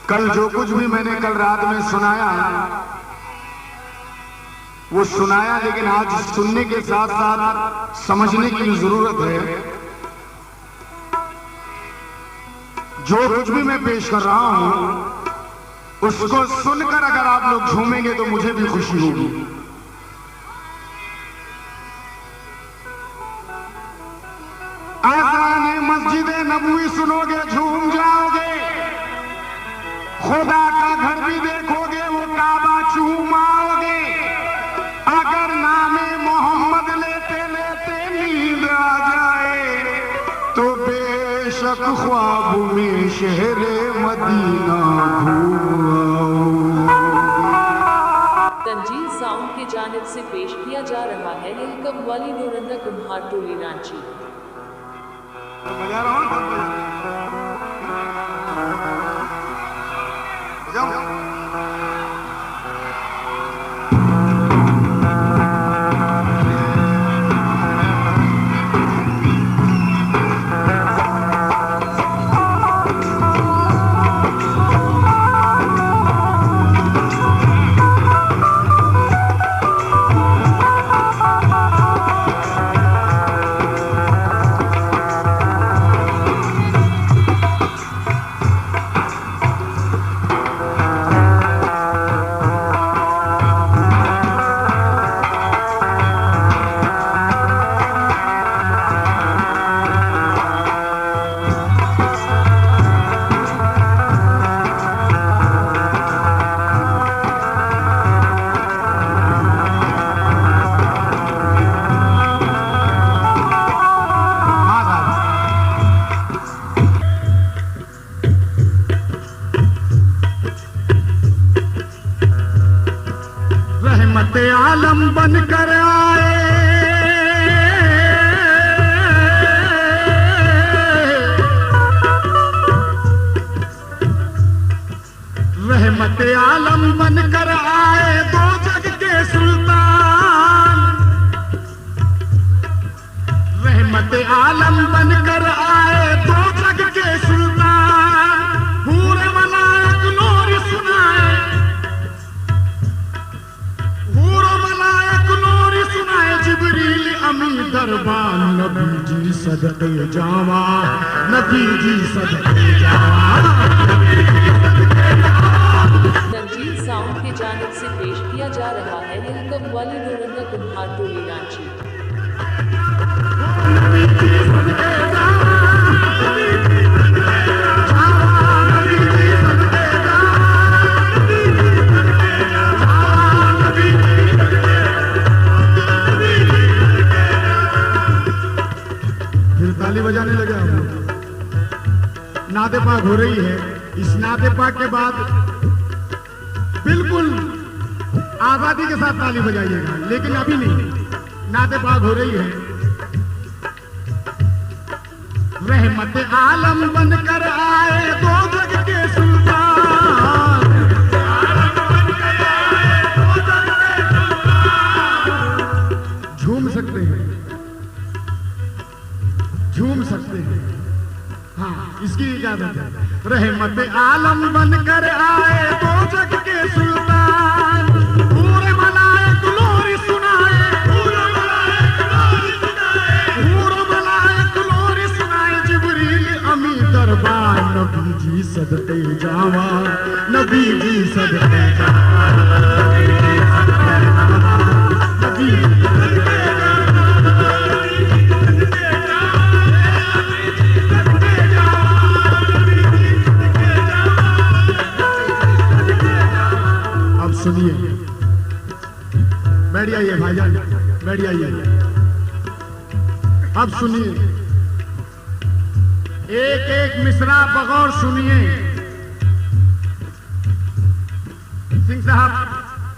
कल जो कुछ भी मैंने कल रात में सुनाया वो सुनाया, लेकिन आज सुनने के साथ साथ समझने की जरूरत है। जो कुछ भी मैं पेश कर रहा हूं उसको सुनकर अगर आप लोग झूमेंगे तो मुझे भी खुशी होगी। आज़ान मस्जिद नबवी सुनोगे झूम जाओगे, खुदा का घर भी देखोगे वो काबा चूम आओगे। अगर नामे मोहम्मद लेते लेते नींद आ जाए तो बेशक ख्वाब में शहरे मदीना घूम आओ। तंजील साउंड की जानिब से पेश किया जा रहा है इल्कम वाली नूरंदा कुम्हार टोली रांची। बजा रहा हूँ आलम बनकर आए, रहमत आलम बनकर आए दो जग के सुल्तान। रहमत आलम बनकर आए दो जग के सुल्तान। पूरे मलाइक नूर सुनाए, जिब्रील अमी दरबान। नबी जी सदके जावा, नबी जी सदके जावा। तंजील साउंड की जानिब से पेश किया जा रहा है इल्कम वाली नूरंदा कुम्हार टोली रांची। ताली बजाने लगे हम लोग। नाते पाक हो रही है। इस नाते पाक के बाद बिल्कुल आजादी के साथ ताली बजाइएगा, लेकिन अभी नहीं। नाते पाक हो रही है। रहमत आलम बनकर आए दो जग के सुल्तान। झूम सकते हैं, झूम सकते हैं, हाँ इसकी इजाजत है। रहमत आलम बनकर आए दो जग के सुल्तान। पूरे मलाइक नूर सुनाए, पूरे मलाइक नूर सुनाए, पूरे मलाइक नूर सुनाए। जिब्रील अमी दरबार। नबी जी सदके जावा, नबी जी सदके जावा, नबी जी सदके सुनिए। बैठ जाइए भाईजान, बैठ जाइए। अब सुनिए, एक एक मिसरा बगौर सुनिए। सिंह साहब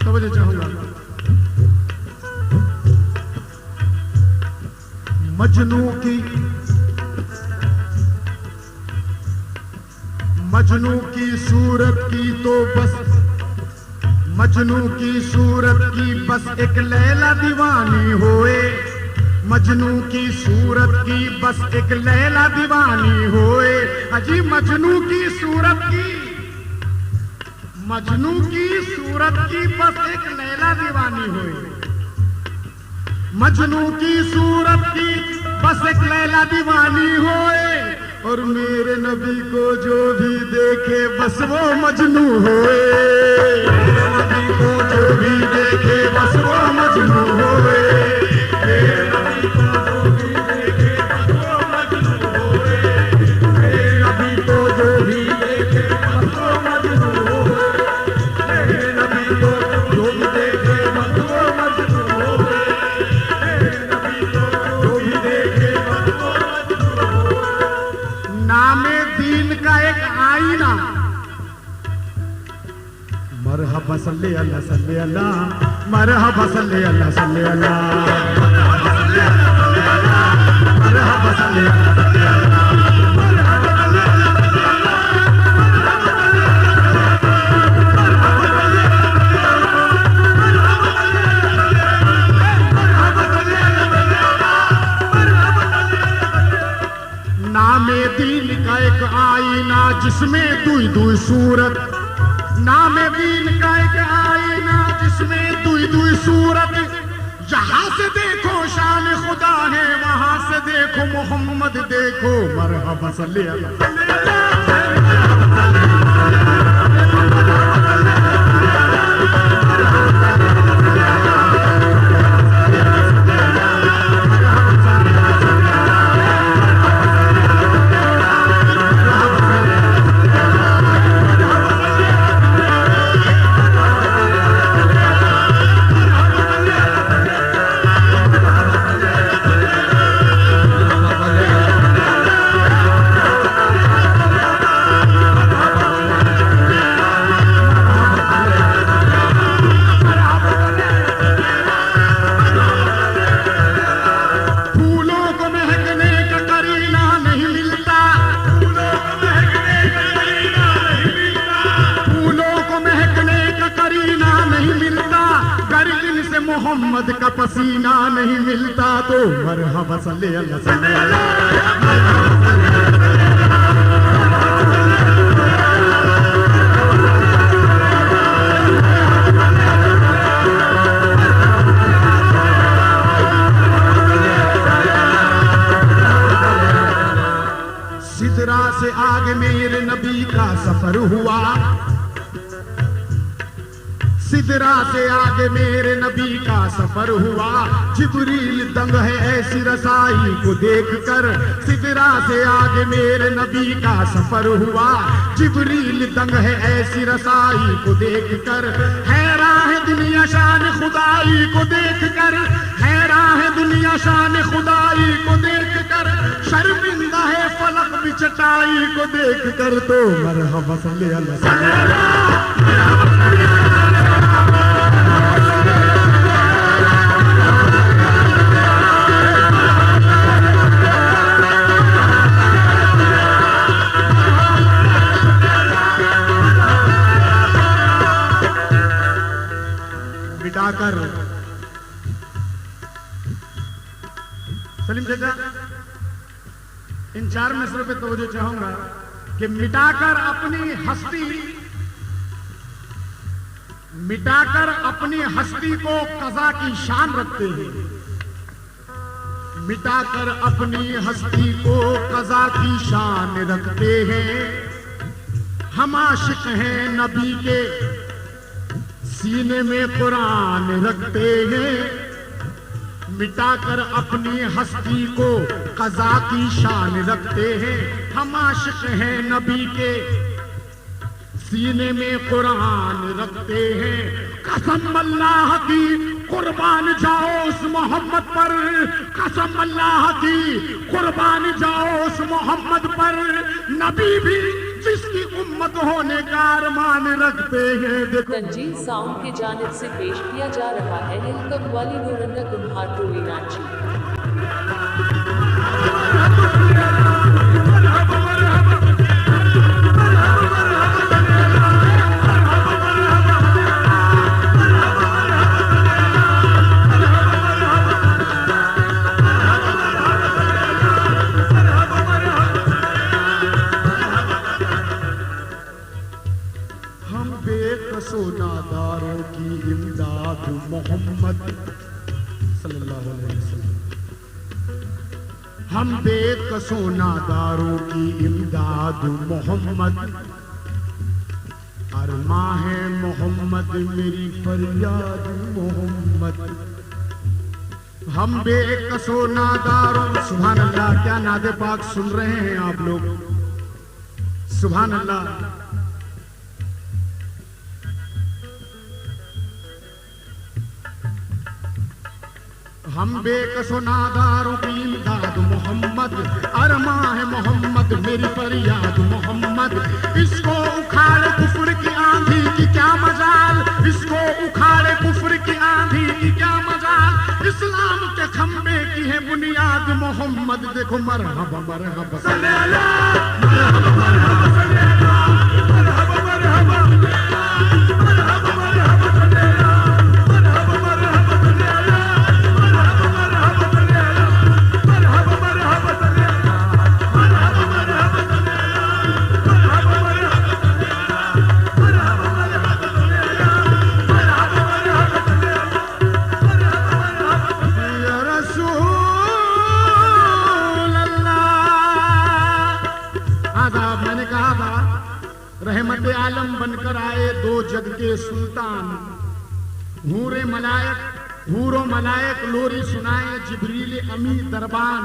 तवज्जो चाहूंगा। मजनू की सूरत की तो बस, मजनू की सूरत की बस एक लैला दीवानी होए। मजनू की सूरत की बस एक लैला दीवानी होए। अजी मजनू की सूरत की मजनू की सूरत की बस एक लैला दीवानी हुई, मजनू की सूरत की बस एक लैला दीवानी होए, और मेरे नबी को जो भी देखे बस वो मजनू होए, मेरे नबी को जो भी देखे बस वो मजनू होए, मेरे नबी को जो भी देखे बस वो मजनू होए, मेरे नबी को जो भी देखे बस वो मजनू होए, मेरे नबी को जो भी देखे बस वो मजनू होए, मेरे नबी को जो भी देखे बस वो मजनू होए। नामे दीन का एक आईना, मरहबा सल्ले अल्लाह सल्ले अल्लाह, मरहबा सल्ले अल्लाह सल्ले अल्लाह, मरहबा सल्ले अल्लाह सल्ले अल्लाह, मरहबा सल्ले अल्लाह सल्ले अल्लाह, मरहबा सल्ले अल्लाह सल्ले अल्लाह, नामे दीन का एक आईना जिसमें दुई दुई सूरत, नामे दीन का एक आईना जिसमें दुई दुई सूरत, जहां से देखो शान खुदा है वहां से देखो मोहम्मद देखो, मरहबा सल्ले अल्लाह सल्ले अल्लाह। मोहम्मद का पसीना नहीं मिलता तो मरहबा सल्ले अल्लाह सल्ले अल्लाह। सिदरा से आगे मेरे नबी का सफर हुआ, सिदरा से आगे मेरे नबी का सफर हुआ, जिब्रील दंग है ऐसी रसाई को देखकर, सिदरा से आगे मेरे नबी का सफर हुआ, जिब्रील दंग है ऐसी रसाई को देखकर, हैरान है दुनिया शान खुदाई को देखकर, हैरान है दुनिया शान खुदाई को देखकर, शर्मिंदा है फलक भी चटाई को देखकर, तो मरहबा सल्ले अल्लाह सल्ले अल्लाह। मिटाकर सलीम चाचा इन 4 मिसरों पे तवज्जो चाहूंगा कि मिटाकर अपनी हस्ती को कज़ा की शान रखते हैं, मिटाकर अपनी हस्ती को कज़ा की शान रखते हैं, हम आशिक हैं नबी के सीने में कुरान रखते हैं, मिटाकर अपनी हस्ती को कज़ा की शान रखते हैं, हम आशिक हैं नबी के सीने में कुरान रखते हैं, कसम अल्लाह की कुर्बान जाओ उस मोहम्मद पर, कसम अल्लाह की कुर्बान जाओ उस मोहम्मद पर, नबी भी जिसकी उम्मत होने का अरमान रखते हैं। देखो तंजील साउंड की जानिब से पेश किया जा रहा है इल्कम वाली नूरंगा कुम्हार टोली रांची। हम बेकसो नादारों की इमदाद मोहम्मद सल्लल्लाहु अलैहि वसल्लम, हम बेकसो नादारों की इमदाद मोहम्मद, अरमा है मोहम्मद मेरी फरियाद मोहम्मद, हम बेकसो नादारों। सुभान अल्लाह, क्या नादे पाक सुन रहे हैं आप लोग? सुभान अल्लाह। हम बेकसो नादारों की इमदाद मोहम्मद, अरमा है मोहम्मद मेरी फरियाद मोहम्मद, इसको उखाड़े कुफ्र की आंधी की क्या मजाल, इसको उखाड़े कुफ्र की आंधी की क्या मजाल, इस्लाम के खंबे की है बुनियाद मोहम्मद। देखो मरहबा मरहबा सल्ले अला, मरहबा मरहबा सल्ले अला, मरहबा मरहबा मरहबा मरहबा सल्ले अला, मरहबा मरहबा सल्ले अला, रहमत आलम बनकर आए दो जग के सुल्तान, हूरे मलायक हूरो मलायक लोरी सुनाए जिब्रील अमी दरबान,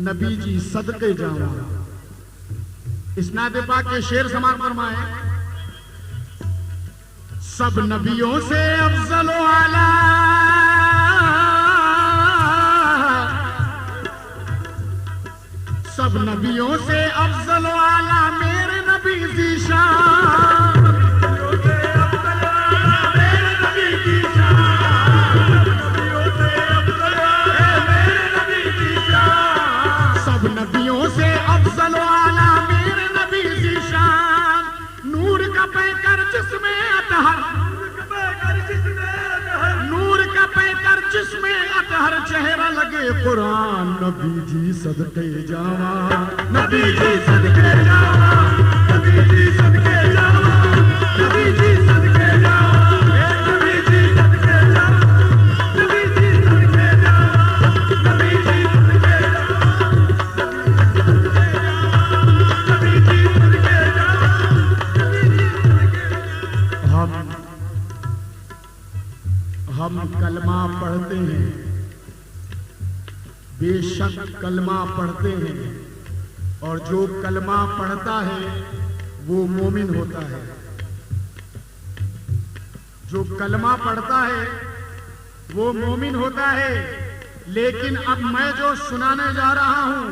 नबी जी सदके जावा। इस्नाद पाक के शेर समाप्त फरमाए, सब नबियों से अफजल व आला, सब नबियों से अफजल व आला मेरे नबी ज़ीशान, मेरे नबी ज़ीशान, मेरे नबी ज़ीशान, सब नबियों से अफजल व आला मेरे नबी ज़ीशान, नूर का पैकर जिसमें अतहर, नूर का पैकर जिसमें अतहर, चेहरा लगे कुरान, नबी जी सदके जावा, नबी जी सदके जावा, नबी जी सदके जावा, नबी जी सदके जावा, नबी जी सदके जावा, नबी जी सदके जावा, नबी जी सदके जावा, नबी जी सदके जावा, हम कलमा पढ़ते हैं, बेशक कलमा पढ़ते हैं, और जो कलमा पढ़ता है वो मोमिन होता है, जो कलमा पढ़ता है वो मोमिन होता है। लेकिन अब मैं जो सुनाने जा रहा हूं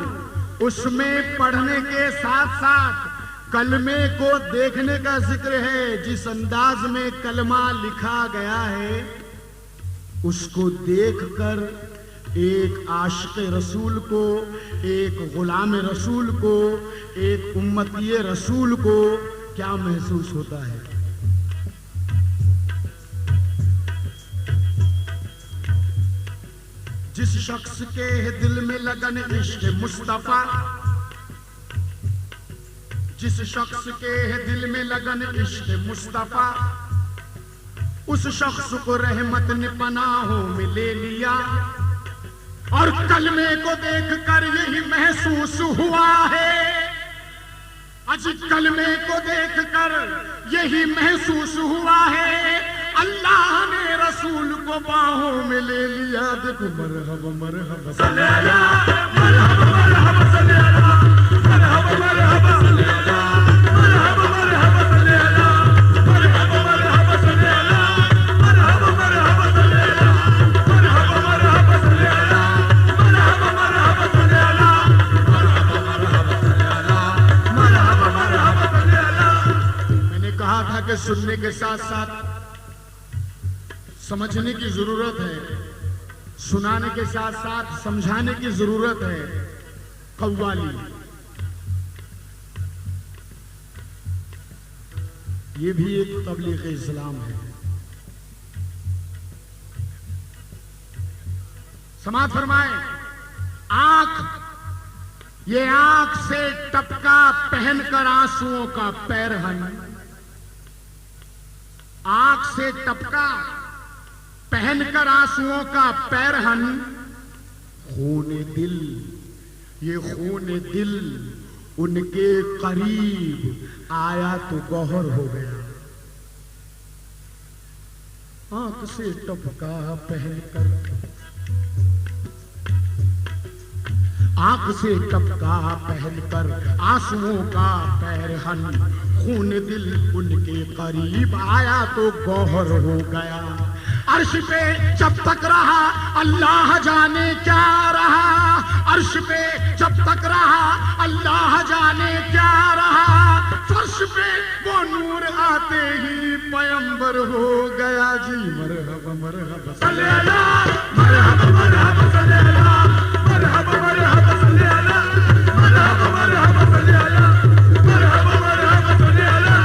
उसमें पढ़ने के साथ साथ कलमे को देखने का जिक्र है। जिस अंदाज में कलमा लिखा गया है उसको देखकर एक आशिक रसूल को, एक गुलाम रसूल को, एक उम्मती रसूल को क्या महसूस होता है? जिस शख्स के दिल में लगन इश्क मुस्तफा, जिस शख्स के दिल में लगन इश्क मुस्तफा, उस शख्स को रहमत ने पनाहों में ले लिया, और कलमे को देखकर यही महसूस हुआ है, आज कलमे को देखकर यही महसूस हुआ है, अल्लाह ने रसूल को बाहों में ले लिया। देखो मरहबा मरहबा सल्ले अला, मरहबा मरहबा सल्ले अला, मरहबा मरहबा सल्ले अला, मरहबा मरहबा सल्ले अला, मरहबा मरहबा सल्ले अला, मरहबा मरहबा सल्ले अला, मरहबा मरहबा सल्ले अला, मरहबा मरहबा सल्ले अला, मरहबा मरहबा सल्ले अला, मरहबा मरहबा सल्ले अला। मैंने कहा था कि सुनने के साथ साथ समझने की जरूरत है, सुनाने के साथ साथ समझाने की जरूरत है। कव्वाली ये भी एक तबलीग इस्लाम है। समाज फरमाए, आंख, ये आंख से टपका पहनकर आंसुओं का पैरहन, आंख से टपका पहनकर आंसुओं का पैरहन, खूने दिल, ये खूने दिल उनके करीब आया तो गौहर हो गया। आंख से टपका पहनकर, आंख से टपका पहनकर आंसुओं का पैरहन, खून दिल उनके करीब आया तो गौहर हो गया। अर्श पे जब तक रहा अल्लाह जाने क्या रहा, अर्श पे जब तक रहा अल्लाह जाने क्या रहा, फर्श पे वो नूर आते ही पैगंबर हो गया जी। मरहबा मरहबा सल्ले अला, मरहबा मरहबा सल्ले अला, मरहबा मरहबा सल्ले अला, मरहबा मरहबा सल्ले अला, मरहबा मरहबा सल्ले अला,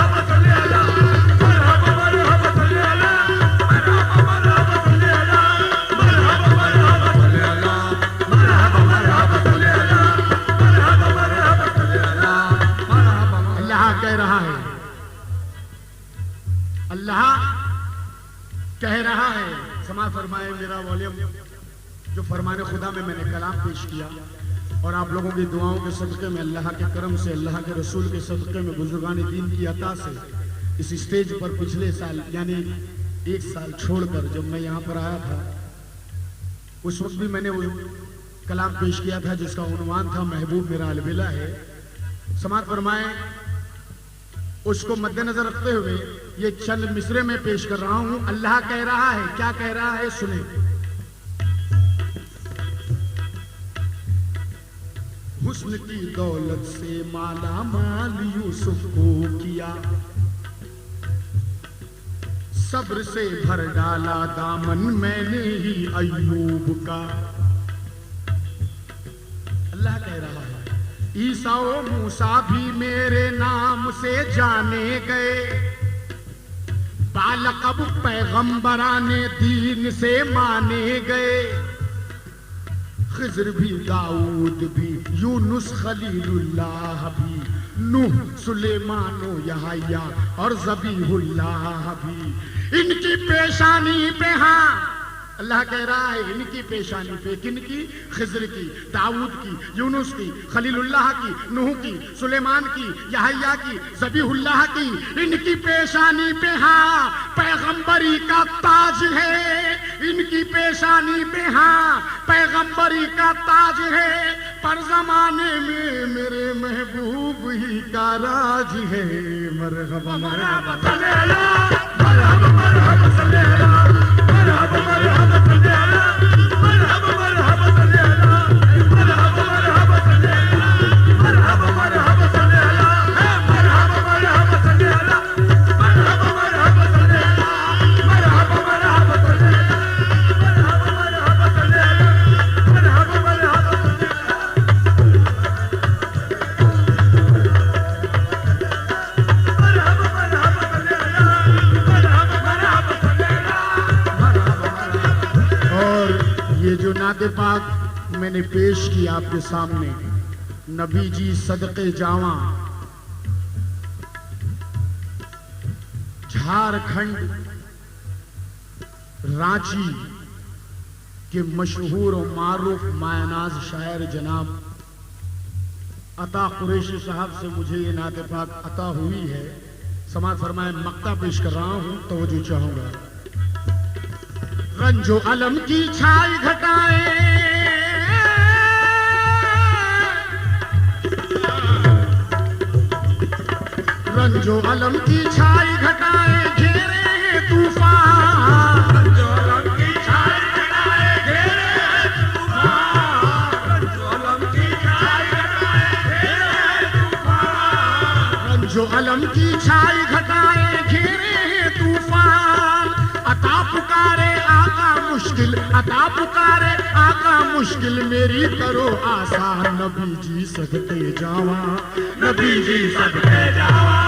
मरहबा मरहबा सल्ले अला, मरहबा मरहबा सल्ले अला, मरहबा मरहबा सल्ले अला, मरहबा मरहबा सल्ले अला, मरहबा मरहबा सल्ले अला, मरहबा मरहबा सल्ले अला, मरहबा। अल्लाह कह रहा है, अल्लाह कह रहा है, समाअत फरमाए मेरा वॉल्यूम जो फरमाने खुदा में मैंने कलाम पेश किया और आप लोगों की दुआओं के सदक़े में, अल्लाह के करम से, अल्लाह के रसूल के सदक़े में, बुजुर्गान दीन की अता से इस स्टेज पर पिछले साल यानी 1 साल छोड़कर जब मैं यहाँ पर आया था उस वक्त भी मैंने वो कलाम पेश किया था जिसका उन्वान था महबूब मेरा अलविला है। समाअत फरमाए उसको मद्देनजर रखते हुए ये चंद मिसरे में पेश कर रहा हूं। अल्लाह कह रहा है, क्या कह रहा है सुने। हुस्न की दौलत से माला माल यूसुफ को किया, सब्र से भर डाला दामन मैंने ही अय्यूब का। अल्लाह कह रहा है ईसा ओ मूसा भी मेरे नाम से जाने गए, बालकब पैगंबराने दीन से माने गए, खिज़र भी, दाऊद भी, यूनुस खलीलुल्लाह भी, नूह सुलेमानो यहया और ज़बीहुल्लाह भी। इनकी पेशानी पे, हाँ अल्लाह कह रहा है इनकी पेशानी पे, किनकी? खिज़र की, दाऊद की, यूनुस की, खलीलुल्लाह की, नूह की, सुलेमान की, यहया की, ज़बीहुल्लाह की। इनकी पेशानी पे हाँ पैगंबरी का ताज है, इनकी पेशानी पे हाँ पैगंबरी का ताज है, पर ज़माने में मेरे महबूब ही का राज है। मरहबा मरहबा सल्ले अला, मरहबा मरहबा सल्ले अला, मरहबा मरहबा सल्ले अला, मरहबा मरहबा सल्ले अला, मरहबा मरहबा सल्ले अला, मरहबा मरहबा सल्ले अला, मरहबा मरहबा सल्ले अला, मरहबा मरहबा सल्ले अला, मरहबा मरहबा सल्ले अला, मरहबा मरहबा सल्ले अला, मरहबा मरहबा सल्ले अला। और ये जो नाते पाक मैंने पेश की आपके सामने, नबी जी सदक़े जावा, झारखंड रांची के मशहूर और मारूफ मायनाज शायर जनाब अता कुरैशी साहब से मुझे ये नाते पाक अता हुई है। समाअत फरमाए मक्ता पेश कर रहा हूं, तवज्जो चाहूंगा। रंजो अलम की छाई घटाए, रंजो अलम की छाई घटाए घेरे हैं तूफान, रंजो अलम की छाई घटाए घेरे हैं तूफान, रंजो अलम की छाई घटाए घेरे हैं तूफान, रंजो अलम की छाई घटाए घेरे हैं तूफान। अता पुकारे आका मुश्किल, अता पुकारे आका मुश्किल मेरी करो आसान। नबी जी सदके जावा, नबी जी सदके जावा,